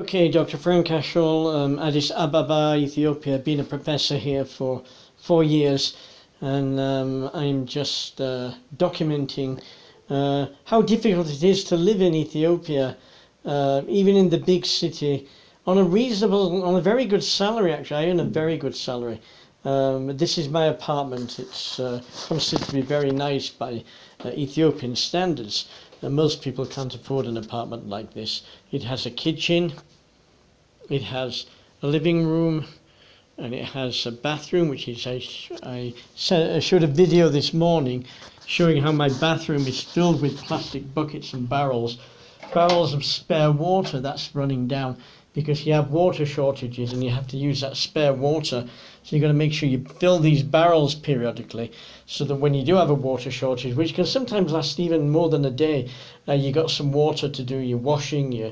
Okay, Dr. Frank Ashall, Addis Ababa, Ethiopia. Been a professor here for 4 years, and I'm just documenting how difficult it is to live in Ethiopia, even in the big city, on a very good salary. Actually, I earn a very good salary. This is my apartment. It's considered to be very nice by Ethiopian standards. Most people can't afford an apartment like this. It has a kitchen, it has a living room, and it has a bathroom, which is I showed a video this morning showing how my bathroom is filled with plastic buckets and barrels of spare water that's running down, because you have water shortages and you have to use that spare water. So you've got to make sure you fill these barrels periodically, so that when you do have a water shortage, which can sometimes last even more than a day, you got some water to do your washing, your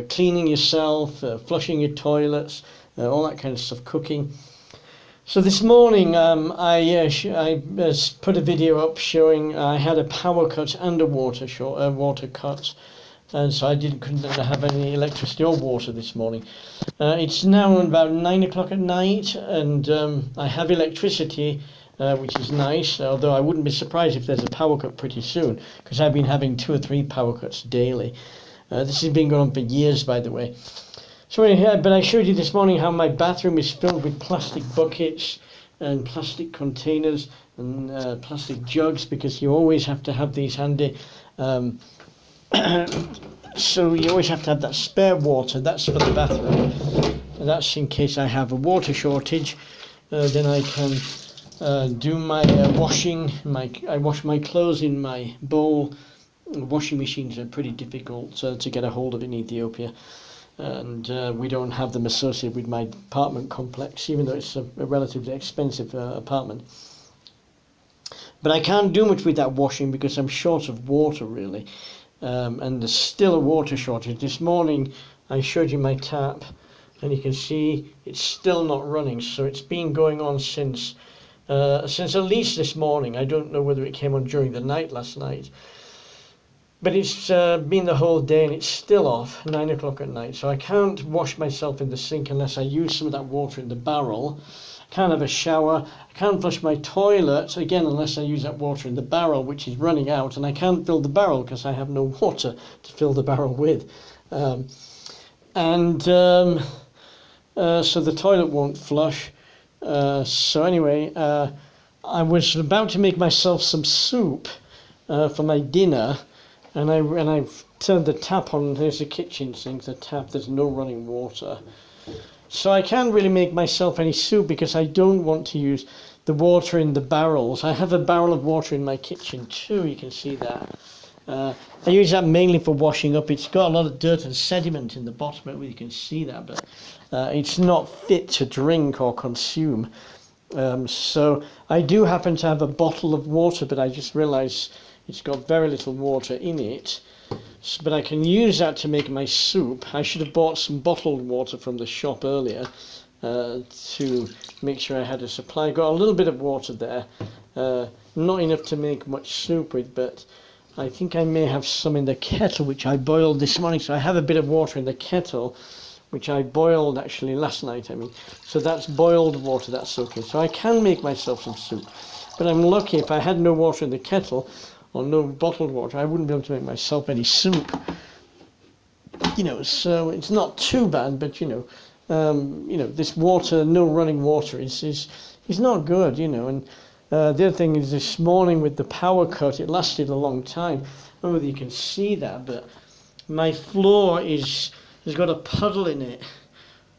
cleaning yourself, flushing your toilets, all that kind of stuff, cooking. So this morning I put a video up showing I had a power cut and a water cut. And so I couldn't have any electricity or water this morning. It's now about 9 o'clock at night, and I have electricity, which is nice, although I wouldn't be surprised if there's a power cut pretty soon, because I've been having 2 or 3 power cuts daily. This has been going on for years, by the way. So anyway, but I showed you this morning how my bathroom is filled with plastic buckets and plastic containers and plastic jugs, because you always have to have these handy. So you always have to have that spare water. That's for the bathroom. And that's in case I have a water shortage. Then I can do my washing. I wash my clothes in my bowl. Washing machines are pretty difficult to get a hold of in Ethiopia, and we don't have them associated with my apartment complex, even though it's a relatively expensive apartment. But I can't do much with that washing because I'm short of water, really. And there's still a water shortage. This morning I showed you my tap, and you can see it's still not running. So it's been going on since at least this morning. I don't know whether it came on during the night last night, but it's been the whole day, and it's still off, 9 o'clock at night. So I can't wash myself in the sink unless I use some of that water in the barrel. I can't have a shower. I can't flush my toilet, again, unless I use that water in the barrel, which is running out. And I can't fill the barrel because I have no water to fill the barrel with. So the toilet won't flush. So anyway, I was about to make myself some soup for my dinner. And I've turned the tap on. There's the kitchen sink, the tap. There's no running water. So I can't really make myself any soup because I don't want to use the water in the barrels. I have a barrel of water in my kitchen too, you can see that. I use that mainly for washing up. It's got a lot of dirt and sediment in the bottom of it, you can see that, but it's not fit to drink or consume. So I do happen to have a bottle of water, but I just realised it's got very little water in it. But I can use that to make my soup. I should have bought some bottled water from the shop earlier to make sure I had a supply. I got a little bit of water there, not enough to make much soup with, but I think I may have some in the kettle, which I boiled this morning. So I have a bit of water in the kettle, which I boiled actually last night, So that's boiled water, that's okay. So I can make myself some soup. But I'm lucky. If I had no water in the kettle, or no bottled water, I wouldn't be able to make myself any soup. So it's not too bad, but this water, no running water is not good, And the other thing is, this morning with the power cut, it lasted a long time. I don't know whether you can see that, but my floor has got a puddle in it,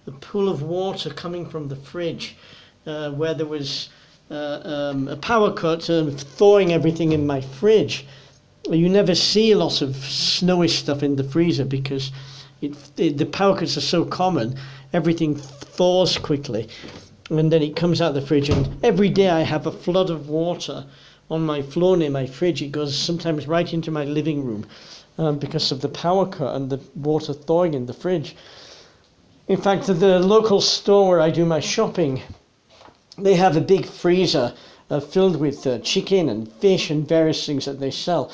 a pool of water coming from the fridge, where there was a power cut thawing everything in my fridge. You never see a lot of snowy stuff in the freezer because the power cuts are so common. Everything thaws quickly, and then it comes out of the fridge. And every day I have a flood of water on my floor near my fridge. It goes sometimes right into my living room because of the power cut and the water thawing in the fridge. In fact, the local store where I do my shopping, they have a big freezer filled with chicken and fish and various things that they sell.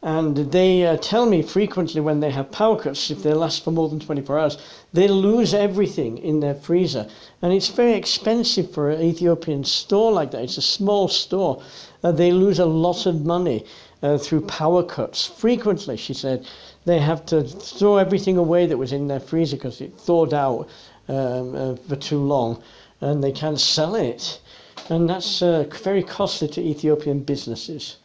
And they tell me frequently when they have power cuts, if they last for more than 24 hours, they lose everything in their freezer. And it's very expensive for an Ethiopian store like that. It's a small store. They lose a lot of money through power cuts. Frequently, she said, they have to throw everything away that was in their freezer because it thawed out for too long, and they can't sell it. And that's very costly to Ethiopian businesses.